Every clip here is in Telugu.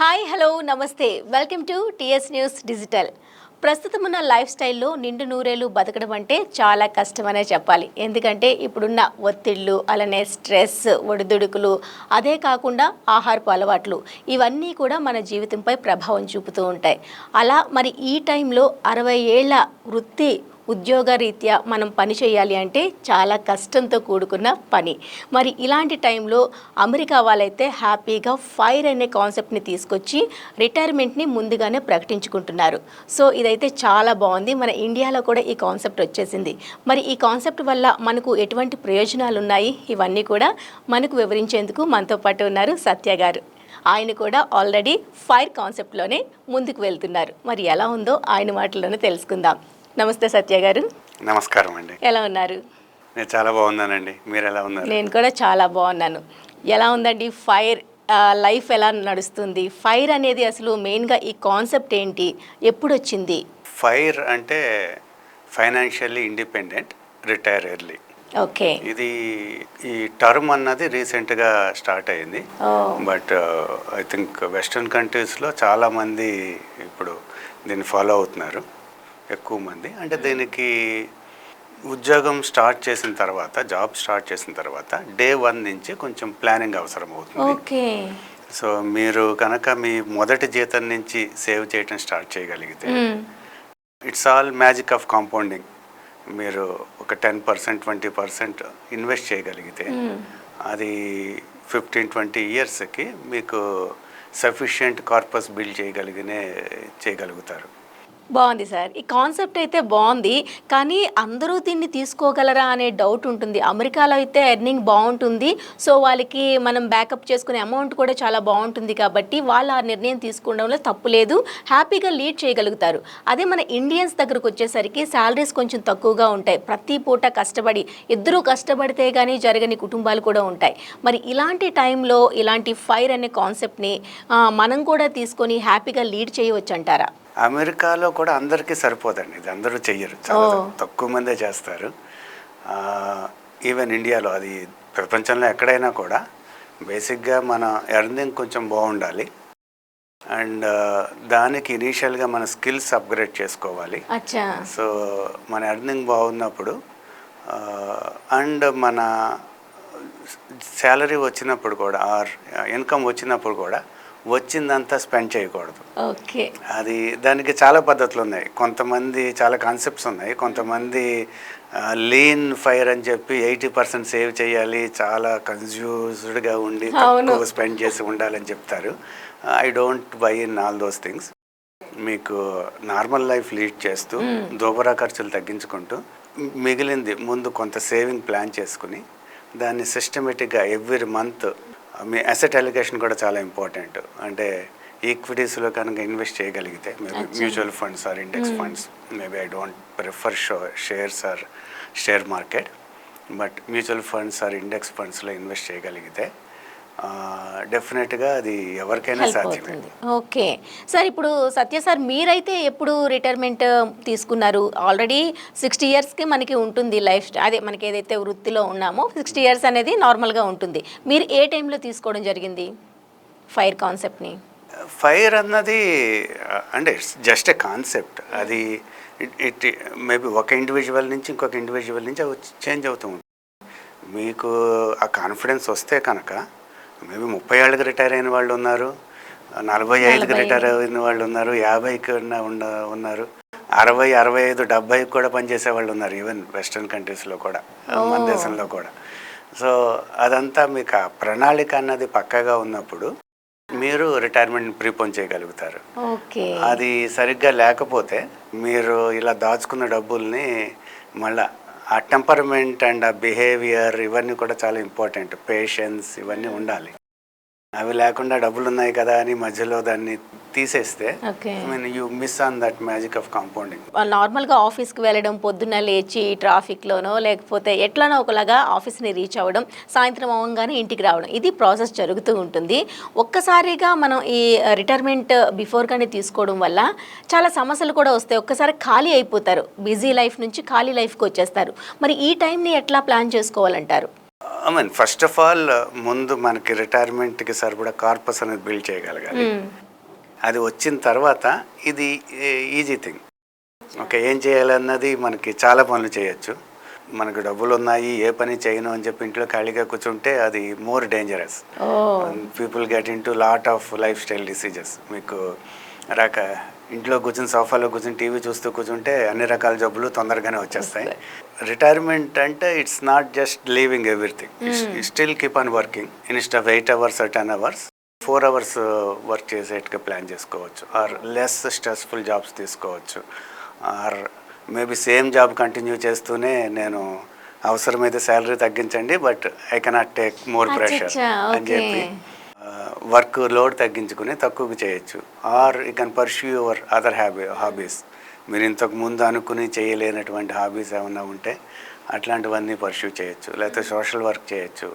హాయ్ హలో నమస్తే welcome to TS news digital. ప్రస్తుతం ఉన్న లైఫ్ స్టైల్లో నిండు నూరేళ్ళు బతకడం అంటే చాలా కష్టమనే చెప్పాలి. ఎందుకంటే ఇప్పుడున్న ఒత్తిళ్ళు, అలానే స్ట్రెస్, ఒడిదుడుకులు, అదే కాకుండా ఆహారపు అలవాట్లు ఇవన్నీ కూడా మన జీవితంపై ప్రభావం చూపుతూ ఉంటాయి. అలా మరి ఈ టైంలో 60 ఏళ్ల వృత్తి ఉద్యోగరీత్యా మనం పని చేయాలి అంటే చాలా కష్టంతో కూడుకున్న పని. మరి ఇలాంటి టైంలో అమెరికా వాళ్ళైతే హ్యాపీగా ఫైర్ అనే కాన్సెప్ట్ని తీసుకొచ్చి రిటైర్మెంట్ని ముందుగానే ప్రకటించుకుంటున్నారు. సో ఇదైతే చాలా బాగుంది. మన ఇండియాలో కూడా ఈ కాన్సెప్ట్ వచ్చేసింది. మరి ఈ కాన్సెప్ట్ వల్ల మనకు ఎటువంటి ప్రయోజనాలు ఉన్నాయి, ఇవన్నీ కూడా మనకు వివరించేందుకు మనతో పాటు ఉన్నారు సత్య గారు. ఆయన కూడా ఆల్రెడీ ఫైర్ కాన్సెప్ట్లోనే ముందుకు వెళ్తున్నారు. మరి ఎలా ఉందో ఆయన మాటల్లోనే తెలుసుకుందాం. నమస్తే సత్య గారు. నమస్కారం అండి. ఎలా ఉన్నారు? నేను చాలా బాగున్నానండి. మీరు ఎలా ఉన్నారు? నేను కూడా చాలా బాగున్నాను. ఎలా ఉందండి ఫైర్ లైఫ్ ఎలా నడుస్తుంది? ఫైర్ అనేది అసలు మెయిన్గా ఈ కాన్సెప్ట్ ఏంటి, ఎప్పుడు వచ్చింది? ఫైర్ అంటే financially independent, retire early. Okay. ఇది ఈ టర్మ్ అన్నది రీసెంట్గా స్టార్ట్ అయ్యింది. బట్ ఐ థింక్ వెస్ట్రన్ కంట్రీస్లో చాలామంది ఇప్పుడు దీన్ని ఫాలో అవుతున్నారు, ఎక్కువ మంది. అంటే దీనికి ఉద్యోగం స్టార్ట్ చేసిన తర్వాత, జాబ్ స్టార్ట్ చేసిన తర్వాత డే 1 నుంచి కొంచెం ప్లానింగ్ అవసరం అవుతుంది. ఓకే. సో మీరు కనుక మీ మొదటి జీతం నుంచి సేవ్ చేయడం స్టార్ట్ చేయగలిగితే, it's all magic of compounding. మీరు ఒక 10%, 20% ఇన్వెస్ట్ చేయగలిగితే అది 15-20 ఇయర్స్కి మీకు సఫిషియెంట్ కార్పస్ బిల్డ్ చేయగలుగుతారు. బాగుంది సార్. ఈ కాన్సెప్ట్ అయితే బాగుంది, కానీ అందరూ దీన్ని తీసుకోగలరా అనే డౌట్ ఉంటుంది. అమెరికాలో అయితే ఎర్నింగ్ బాగుంటుంది, సో వాళ్ళకి మనం బ్యాకప్ చేసుకునే అమౌంట్ కూడా చాలా బాగుంటుంది కాబట్టి వాళ్ళు ఆ నిర్ణయం తీసుకోవడంలో తప్పు లేదు, హ్యాపీగా లీడ్ చేయగలుగుతారు. అదే మన ఇండియన్స్ దగ్గరకు వచ్చేసరికి శాలరీస్ కొంచెం తక్కువగా ఉంటాయి. ప్రతి పూట కష్టపడి, ఇద్దరూ కష్టపడితే కానీ జరగని కుటుంబాలు కూడా ఉంటాయి. మరి ఇలాంటి టైంలో ఇలాంటి ఫైర్ అనే కాన్సెప్ట్ని మనం కూడా తీసుకొని హ్యాపీగా లీడ్ చేయవచ్చు అంటారా? అమెరికాలో కూడా అందరికీ సరిపోదండి, ఇది అందరూ చెయ్యరు, చాలా తక్కువ మందే చేస్తారు. ఈవెన్ ఇండియాలో, అది ప్రపంచంలో ఎక్కడైనా కూడా బేసిక్గా మన ఎర్నింగ్ కొంచెం బాగుండాలి. అండ్ దానికి ఇనీషియల్గా మన స్కిల్స్ అప్గ్రేడ్ చేసుకోవాలి. సో మన ఎర్నింగ్ బాగున్నప్పుడు అండ్ మన శాలరీ వచ్చినప్పుడు కూడా, ఆర్ ఇన్కమ్ వచ్చినప్పుడు కూడా వచ్చిందంతా స్పెండ్ చేయకూడదు. ఓకే. అది దానికి చాలా పద్ధతులు ఉన్నాయి. కొంతమంది చాలా కాన్సెప్ట్స్ ఉన్నాయి. కొంతమంది లీన్ ఫైర్ అని చెప్పి 80% సేవ్ చేయాలి, చాలా కన్ఫ్యూజ్డ్గా ఉండి తక్కువ స్పెండ్ చేసి ఉండాలని చెప్తారు. I don't by in all those things. మీకు నార్మల్ లైఫ్ లీడ్ చేస్తూ దోబరా ఖర్చులు తగ్గించుకుంటూ మిగిలింది ముందు కొంత సేవింగ్ ప్లాన్ చేసుకుని దాన్ని సిస్టమేటిక్గా ఎవ్రీ మంత్, మీ అసెట్ అలికేషన్ కూడా చాలా ఇంపార్టెంట్. అంటే ఈక్విటీస్లో కనుక ఇన్వెస్ట్ చేయగలిగితే, maybe mutual funds or index funds, maybe I don't prefer shares or share market, but mutual funds or index ఫండ్స్లో ఇన్వెస్ట్ చేయగలిగితే డెఫినెట్గా అది ఎవరికైనా సాధ్యమే. Okay sir. ఇప్పుడు సత్య సార్, మీరైతే ఎప్పుడు రిటైర్మెంట్ తీసుకున్నారు? ఆల్రెడీ 60 ఇయర్స్కి మనకి ఉంటుంది లైఫ్, అదే మనకి ఏదైతే వృత్తిలో ఉన్నామో 60 ఇయర్స్ అనేది నార్మల్గా ఉంటుంది. మీరు ఏ టైంలో తీసుకోవడం జరిగింది ఫైర్ కాన్సెప్ట్ని? ఫైర్ అన్నది అంటే ఇట్స్ జస్ట్ ఎ కాన్సెప్ట్. అది ఇట్ మేబీ ఒక ఇండివిజువల్ నుంచి ఇంకొక ఇండివిజువల్ నుంచి చేంజ్ అవుతూ ఉంటుంది. మీకు ఆ కాన్ఫిడెన్స్ వస్తే కనుక మేబీ 30 ఏళ్ళకి రిటైర్ అయిన వాళ్ళు ఉన్నారు, 45కి రిటైర్ అయిన వాళ్ళు ఉన్నారు, 50కి ఉన్నారు, 60, 65, 70కి కూడా పనిచేసే వాళ్ళు ఉన్నారు, ఈవెన్ వెస్ట్రన్ కంట్రీస్లో కూడా, మన దేశంలో కూడా. సో అదంతా మీకు ఆ ప్రణాళిక అన్నది పక్కాగా ఉన్నప్పుడు మీరు రిటైర్మెంట్ ప్రీపోన్ చేయగలుగుతారు. అది సరిగ్గా లేకపోతే మీరు ఇలా దాచుకున్న డబ్బుల్ని మళ్ళా ఆ టెంపర్మెంట్ అండ్ ఆ బిహేవియర్ ఇవన్నీ కూడా చాలా ఇంపార్టెంట్. పేషెన్స్ ఇవన్నీ ఉండాలి. అవి లేకుండా డబ్బులు ఉన్నాయి కదా అని మధ్యలో దాన్ని తీసేస్తే you miss on that magic of compounding. నార్మల్గా ఆఫీస్కి వెళ్ళడం, పొద్దున్న లేచి ట్రాఫిక్లోనో లేకపోతే ఎట్లనో ఒకలాగా ఆఫీస్ని రీచ్ అవ్వడం, సాయంత్రం అవ్వగానే ఇంటికి రావడం, ఇది ప్రాసెస్ జరుగుతూ ఉంటుంది. ఒక్కసారిగా మనం ఈ రిటైర్మెంట్ బిఫోర్గానే తీసుకోవడం వల్ల చాలా సమస్యలు కూడా వస్తాయి. ఒక్కసారి ఖాళీ అయిపోతారు, బిజీ లైఫ్ నుంచి ఖాళీ లైఫ్కి వచ్చేస్తారు. మరి ఈ టైంని ఎట్లా ప్లాన్ చేసుకోవాలంటారు? I mean first of all ముందు మనకి రిటైర్మెంట్కి సరిపడా కార్పస్ అనేది బిల్డ్ చేయగలగాలి. అది వచ్చిన తర్వాత ఇది ఈజీ థింగ్. ఓకే, ఏం చేయాలన్నది మనకి చాలా పనులు చేయొచ్చు. మనకు డబ్బులు ఉన్నాయి, ఏ పని చేయను అని చెప్పి ఇంట్లో ఖాళీగా కూర్చుంటే అది more dangerous. People get in to lot of life style diseases. మీకు ఇంట్లో కూర్చుని సోఫాలో కూర్చుని టీవీ చూస్తూ కూర్చుంటే అన్ని రకాల జబ్బులు తొందరగానే వచ్చేస్తాయి. రిటైర్మెంట్ అంటే it's not just leaving everything, still keep on working. Instead of 8 hours or 10 hours 4 hours work చేసేట్టుగా ప్లాన్ చేసుకోవచ్చు. ఆర్ లెస్ స్ట్రెస్ఫుల్ జాబ్స్ తీసుకోవచ్చు. Or maybe same job continue చేస్తూనే నేను అవసరమైతే శాలరీ తగ్గించండి but I cannot take more pressure అని చెప్పి వర్క్ లోడ్ తగ్గించుకుని తక్కువగా చేయొచ్చు. Or you can pursue your other hobbies. మీరు ఇంతకు ముందు అనుకుని చేయలేనటువంటి హాబీస్ ఏమైనా ఉంటే అట్లాంటివన్నీ పర్స్యూ చేయొచ్చు, లేకపోతే సోషల్ వర్క్ చేయొచ్చు.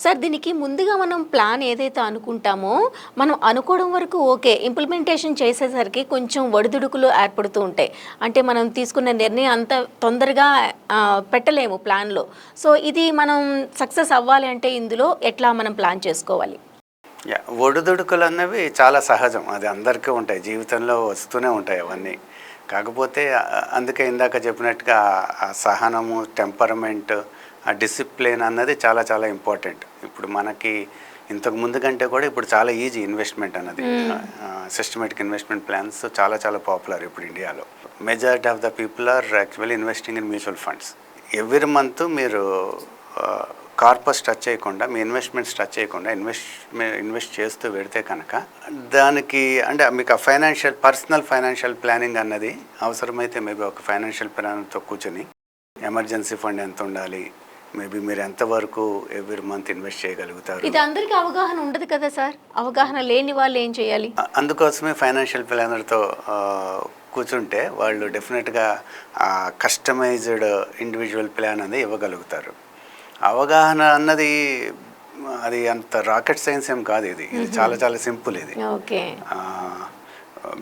సార్, దీనికి ముందుగా మనం ప్లాన్ ఏదైతే అనుకుంటామో మనం అనుకోవడం వరకు ఓకే, ఇంప్లిమెంటేషన్ చేసేసరికి కొంచెం ఒడిదుడుకులు ఏర్పడుతూ ఉంటాయి. అంటే మనం తీసుకున్న నిర్ణయం అంత తొందరగా పెట్టలేము ప్లాన్లో. సో ఇది మనం సక్సెస్ అవ్వాలి అంటే ఇందులో ఎట్లా మనం ప్లాన్ చేసుకోవాలి? ఒడిదుడుకులు అన్నవి చాలా సహజం, అది అందరికీ ఉంటాయి, జీవితంలో వస్తూనే ఉంటాయి అవన్నీ. కాకపోతే అందుకే ఇందాక చెప్పినట్టుగా ఆ సహనము, టెంపరమెంట్, ఆ డిసిప్లిన్ అన్నది చాలా చాలా ఇంపార్టెంట్. ఇప్పుడు మనకి ఇంతకు ముందు కంటే కూడా ఇప్పుడు చాలా ఈజీ ఇన్వెస్ట్మెంట్ అన్నది. సిస్టమేటిక్ ఇన్వెస్ట్మెంట్ ప్లాన్స్ చాలా చాలా పాపులర్ ఇప్పుడు ఇండియాలో. Majority of the people are actually investing in mutual funds. Every month మీరు కార్పస్ టచ్ చేయకుండా, మీ ఇన్వెస్ట్మెంట్స్ టచ్ చేయకుండా ఇన్వెస్ట్ చేస్తూ పెడితే కనుక దానికి అంటే మీకు పర్సనల్ ఫైనాన్షియల్ ప్లానింగ్ అన్నది అవసరమైతే మేబీ ఒక ఫైనాన్షియల్ ప్లాన్తో కూర్చొని ఎమర్జెన్సీ ఫండ్ ఎంత ఉండాలి, మేబీ మీరు ఎంతవరకు ఎవ్రీ మంత్ ఇన్వెస్ట్ చేయగలుగుతారు. ఇది అందరికీ అవగాహన ఉండదు కదా సార్, అవగాహన లేని వాళ్ళు ఏం చేయాలి? అందుకోసమే ఫైనాన్షియల్ ప్లానర్తో కూర్చుంటే వాళ్ళు డెఫినెట్గా కస్టమైజ్డ్ ఇండివిజువల్ ప్లాన్ అనేది ఇవ్వగలుగుతారు. అవగాహన అన్నది అది అంత రాకెట్ సైన్స్ ఏం కాదు, ఇది చాలా చాలా సింపుల్. ఇది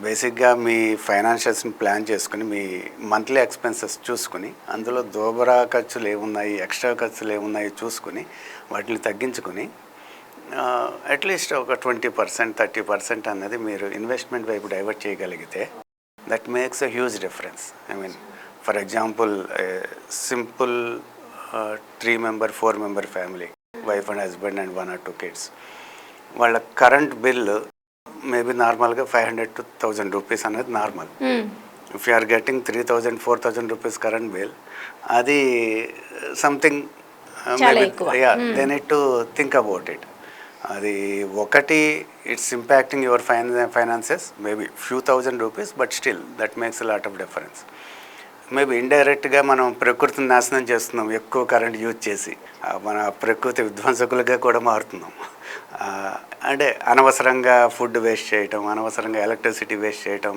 బేసిక్గా మీ ఫైనాన్షియల్స్ని ప్లాన్ చేసుకుని మీ మంత్లీ ఎక్స్పెన్సెస్ చూసుకుని అందులో దోబరా ఖర్చులు ఏమున్నాయి, ఎక్స్ట్రా ఖర్చులు ఏమున్నాయి చూసుకుని వాటిని తగ్గించుకుని అట్లీస్ట్ ఒక 20% 30% అన్నది మీరు ఇన్వెస్ట్మెంట్ వైపు డైవర్ట్ చేయగలిగితే that makes a huge difference. I mean for example simple 3-member 4-member family, wife and husband and 1 or 2 kids, వాళ్ళ కరెంట్ బిల్ మేబీ నార్మల్గా 500 to 1000 రూపీస్ అనేది normal. If you are getting 3000 4000 rupees current bill, అది something they need to think about it. అది ఒకటి it's impacting your finances maybe few thousand rupees, but still that makes a lot of difference. Maybe ఇండైరెక్ట్గా మనం ప్రకృతిని నాశనం చేస్తున్నాం ఎక్కువ కరెంట్ యూజ్ చేసి, మన ప్రకృతి విధ్వంసకులుగా కూడా మారుతున్నాం. అంటే అనవసరంగా ఫుడ్ వేస్ట్ చేయటం, అనవసరంగా ఎలక్ట్రిసిటీ వేస్ట్ చేయటం,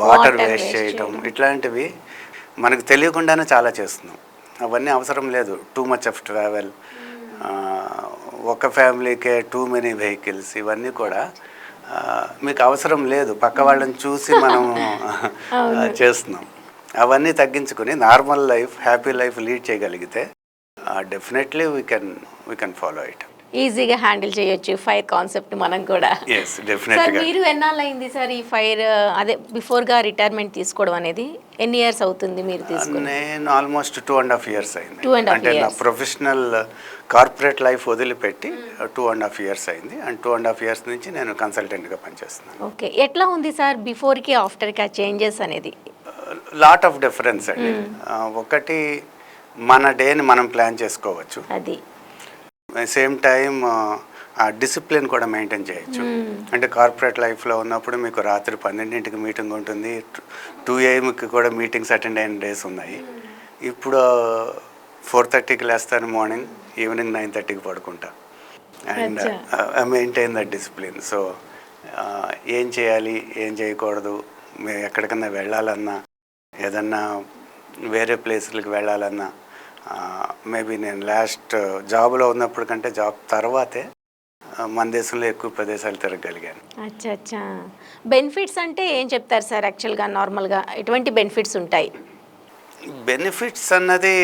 వాటర్ వేస్ట్ చేయటం, ఇట్లాంటివి మనకు తెలియకుండానే చాలా చేస్తున్నాం. అవన్నీ అవసరం లేదు. టూ మచ్ ఆఫ్ ట్రావెల్, ఒక ఫ్యామిలీకే టూ మెనీ వెహికల్స్, ఇవన్నీ కూడా మీకు అవసరం లేదు, పక్క వాళ్ళని చూసి మనం చేస్తున్నాం. అవన్నీ తగ్గించుకుని normal life, happy life lead చేయగలిగితే definitely we can follow it. ఈజీగా హ్యాండిల్ చేయొచ్చు ఫైర్ కాన్సెప్ట్ మనం కూడా. సార్, మీరు ఎన్నాళ్ళు అయింది సార్ ఈ ఫైర్ అదే బిఫోర్గా రిటైర్మెంట్ తీసుకోవడం అనేది? ఎన్ని ఇయర్స్ అవుతుంది మీరు తీసుకుని? నేను ఆల్మోస్ట్ 2.5 years అయింది. అంటే నా ప్రొఫెషనల్ కార్పొరేట్ లైఫ్ వదిలిపెట్టి 2.5 years అయింది. అండ్ 2.5 years నుంచి నేను కన్సల్టెంట్గా పనిచేస్తున్నాను. ఓకే, ఎట్లా ఉంది సార్ బిఫోర్కి ఆఫ్టర్కి ఆ చేంజెస్ అనేది? లాట్ ఆఫ్ డిఫరెన్స్ అండి. ఒకటి, మన డేని మనం ప్లాన్ చేసుకోవచ్చు, అది సేమ్ టైం ఆ డిసిప్లిన్ కూడా మెయింటైన్ చేయొచ్చు. అంటే కార్పొరేట్ లైఫ్లో ఉన్నప్పుడు మీకు రాత్రి 12ంటికి మీటింగ్ ఉంటుంది, 2 AM కూడా మీటింగ్స్ అటెండ్ అయిన డేస్ ఉన్నాయి. ఇప్పుడు 4:30కి లేస్తాను మార్నింగ్, ఈవినింగ్ 9:30కి పడుకుంటా. And maintain that discipline. So ఏం చేయాలి, ఏం చేయకూడదు, ఎక్కడికన్నా వెళ్ళాలన్నా, ఏదన్నా వేరే ప్లేసులకి వెళ్ళాలన్నా, మేబీ నేను లాస్ట్ జాబ్లో ఉన్నప్పుడు కంటే జాబ్ తర్వాతే మన దేశంలో ఎక్కువ ప్రదేశాలు తిరగలిగాను. అచ్చా, బెనిఫిట్స్ అంటే ఏం చెప్తారు సార్? యాక్చువల్గా నార్మల్గా ఎటువంటి బెనిఫిట్స్ ఉంటాయి? బెనిఫిట్స్ అన్నది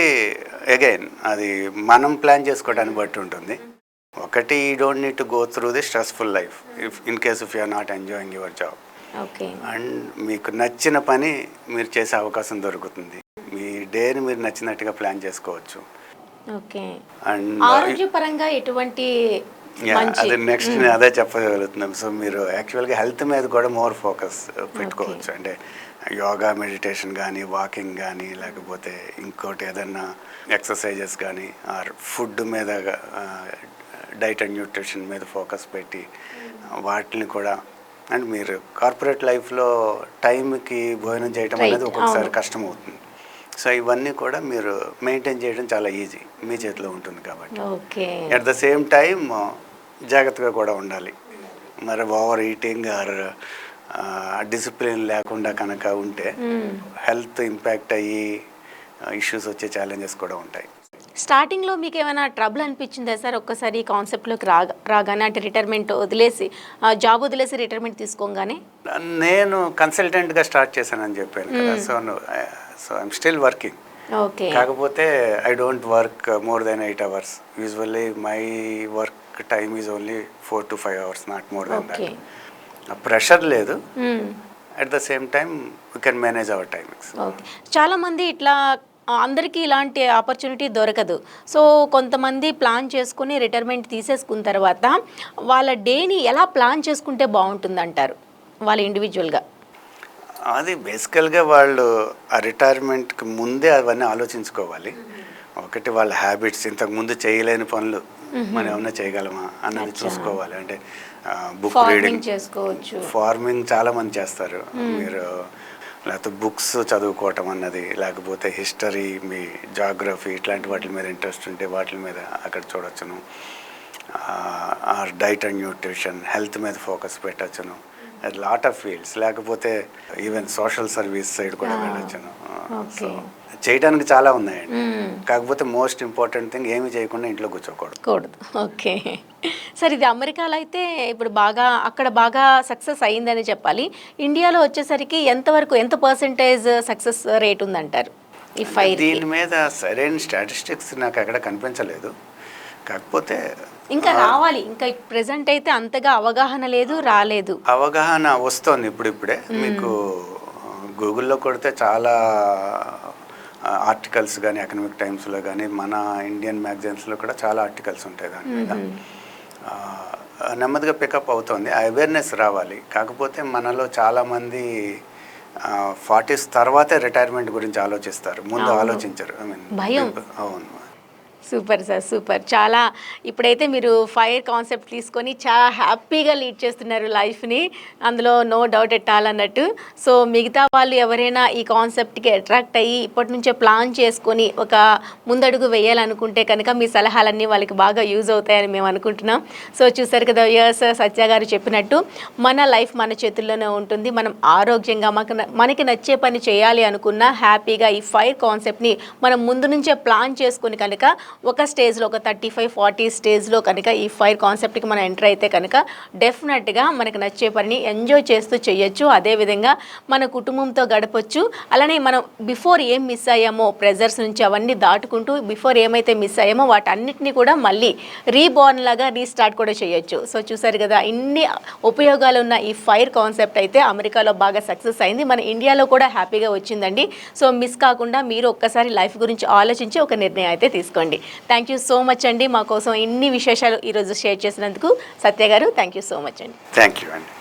అగైన్ అది మనం ప్లాన్ చేసుకోవడానికి బట్టి ఉంటుంది. ఒకటి, you don't need to go through the stressful life in case if you're not enjoying your job. Okay. And మీకు నచ్చిన పని మీరు చేసే అవకాశం దొరుకుతుంది. మీ డేని మీరు నచ్చినట్టుగా ప్లాన్ చేసుకోవచ్చు. ఓకే. అండ్ ఆరోగ్యపరంగా ఎటువంటి అది నెక్స్ట్ నేను అదే చెప్పగలుగుతున్నాను. సో మీరు యాక్చువల్గా హెల్త్ మీద కూడా మోర్ ఫోకస్ పెట్టుకోవచ్చు. అంటే యోగా, మెడిటేషన్ కానీ, వాకింగ్ కానీ, లేకపోతే ఇంకోటి ఏదన్నా ఎక్సర్సైజెస్ కానీ, ఆర్ ఫుడ్ మీద, డైట్ అండ్ న్యూట్రిషన్ మీద ఫోకస్ పెట్టి వాటిని కూడా. అండ్ మీరు కార్పొరేట్ లైఫ్లో టైంకి భోజనం చేయడం అనేది ఒక్కొక్కసారి కష్టం అవుతుంది. సో ఇవన్నీ కూడా మీరు మెయింటైన్ చేయడం చాలా ఈజీ, మీ చేతిలో ఉంటుంది కాబట్టి. అట్ ద సేమ్ టైం జాగ్రత్తగా కూడా ఉండాలి. మరి ఓవర్ ఈటింగ్ ఆర్ డిసిప్లిన్ లేకుండా కనుక ఉంటే హెల్త్ ఇంపాక్ట్ అయ్యి ఇష్యూస్ వచ్చే ఛాలెంజెస్ కూడా ఉంటాయి. స్టార్టింగ్లో మీకు ఏమైనా ట్రబుల్ అనిపించిందా సార్? ఒక్కసారి ఈ కాన్సెప్ట్లోకి రాగానే, అంటే రిటైర్మెంట్ వదిలేసి, జాబ్ వదిలేసి రిటైర్మెంట్ తీసుకోగానే? నేను కన్సల్టెంట్గా స్టార్ట్ చేశానని చెప్పాను కదా. So I'm still working. Okay. కాకపోతే I don't work more than 8 hours. Usually my work time is only 4 to 5 hours, not more than that. Pressure లేదు. At the same time we can manage our timings. Okay. చాలామంది ఇట్లా అందరికీ ఇలాంటి ఆపర్చునిటీ దొరకదు. సో కొంతమంది ప్లాన్ చేసుకుని రిటైర్మెంట్ తీసేసుకున్న తర్వాత వాళ్ళ డేని ఎలా ప్లాన్ చేసుకుంటే బాగుంటుంది అంటారు వాళ్ళ ఇండివిజువల్గా? అది బేసికల్గా వాళ్ళు ఆ రిటైర్మెంట్కి ముందే అవన్నీ ఆలోచించుకోవాలి. ఒకటి వాళ్ళ హ్యాబిట్స్, ఇంతకుముందు చేయలేని పనులు మనం ఏమన్నా చేయగలమా అన్నది చూసుకోవాలి. అంటే బుక్ రీడింగ్ చేసుకోవచ్చు. ఫార్మింగ్ చాలామంది చేస్తారు. మీరు లేకపోతే బుక్స్ చదువుకోవటం అన్నది, లేకపోతే హిస్టరీ, మీ జాగ్రఫీ, ఇట్లాంటి వాటి మీద ఇంట్రెస్ట్ ఉంటే వాటి మీద అక్కడ చూడొచ్చును. డైట్ అండ్ న్యూట్రిషన్, హెల్త్ మీద ఫోకస్ పెట్టచ్చును. Lot of fields. లేకపోతే ఈవెన్ సోషల్ సర్వీస్ సైడ్ కూడా వెళ్ళొచ్చును. సో చేయడానికి చాలా ఉన్నాయండి. కాకపోతే మోస్ట్ ఇంపార్టెంట్ థింగ్ ఏమి చేయకుండా ఇంట్లో కూర్చోకూడదు. ఓకే సార్, ఇది అమెరికాలో అయితే ఇప్పుడు అక్కడ బాగా సక్సెస్ అయ్యిందని చెప్పాలి. ఇండియాలో వచ్చేసరికి ఎంత పర్సెంటేజ్ సక్సెస్ రేట్ ఉందంటారు ఈ ఫైర్? దీని మీద సరైన స్టాటిస్టిక్స్ నాకు ఎక్కడ కనిపించలేదు. కాకపోతే ఇంకా రావాలి. ఇంకా ప్రెసెంట్ అయితే అంతగా అవగాహన రాలేదు. అవగాహన వస్తుంది ఇప్పుడిప్పుడే. మీకు గూగుల్లో కొడితే చాలా ఆర్టికల్స్ కానీ, ఎకనామిక్ టైమ్స్లో కానీ, మన ఇండియన్ మ్యాగజైన్స్లో కూడా చాలా ఆర్టికల్స్ ఉంటాయి దాని మీద. నెమ్మదిగా పికప్ అవుతుంది. అవేర్నెస్ రావాలి. కాకపోతే మనలో చాలామంది 40s తర్వాతే రిటైర్మెంట్ గురించి ఆలోచిస్తారు, ముందు ఆలోచించరు. భయం. అవును. Super sir, super. చాలా ఇప్పుడైతే మీరు ఫైర్ కాన్సెప్ట్ తీసుకొని చాలా హ్యాపీగా లీడ్ చేస్తున్నారు లైఫ్ని, అందులో నో డౌట్ ఎట్ ఆల్ అన్నట్టు. సో మిగతా వాళ్ళు ఎవరైనా ఈ కాన్సెప్ట్కి అట్రాక్ట్ అయ్యి ఇప్పటి నుంచే ప్లాన్ చేసుకొని ఒక ముందడుగు వేయాలనుకుంటే కనుక మీ సలహాలన్నీ వాళ్ళకి బాగా యూజ్ అవుతాయని మేము అనుకుంటున్నాం. సో చూసారు కదా వ్యూయర్స్, సత్య గారు చెప్పినట్టు మన లైఫ్ మన చేతుల్లోనే ఉంటుంది. మనం ఆరోగ్యంగా మనకి నచ్చే పని చేయాలి అనుకున్నా హ్యాపీగా ఈ ఫైర్ కాన్సెప్ట్ని మనం ముందు నుంచే ప్లాన్ చేసుకుని కనుక ఒక స్టేజ్లో, ఒక 35-40 స్టేజ్లో కనుక ఈ ఫైర్ కాన్సెప్ట్కి మనం ఎంటర్ అయితే కనుక డెఫినెట్గా మనకు నచ్చే పనిని ఎంజాయ్ చేస్తూ చేయొచ్చు. అదేవిధంగా మన కుటుంబంతో గడపచ్చు. అలానే మనం బిఫోర్ ఏం మిస్ అయ్యామో, ప్రెజర్స్ నుంచి అవన్నీ దాటుకుంటూ బిఫోర్ ఏమైతే మిస్ అయ్యామో వాటన్నిటిని కూడా మళ్ళీ రీబార్న్ లాగా రీస్టార్ట్ కూడా చేయొచ్చు. సో చూసారు కదా, ఇన్ని ఉపయోగాలు ఉన్న ఈ ఫైర్ కాన్సెప్ట్ అయితే అమెరికాలో బాగా సక్సెస్ అయింది. మన ఇండియాలో కూడా హ్యాపీగా వచ్చిందండి. సో మిస్ కాకుండా మీరు ఒక్కసారి లైఫ్ గురించి ఆలోచించి ఒక నిర్ణయం అయితే తీసుకోండి. థ్యాంక్ యూ సో మచ్ అండి, మా కోసం ఇన్ని విశేషాలు ఈరోజు షేర్ చేసినందుకు సత్య గారు. థ్యాంక్ యూ సో మచ్ అండి. థ్యాంక్ యూ అండి.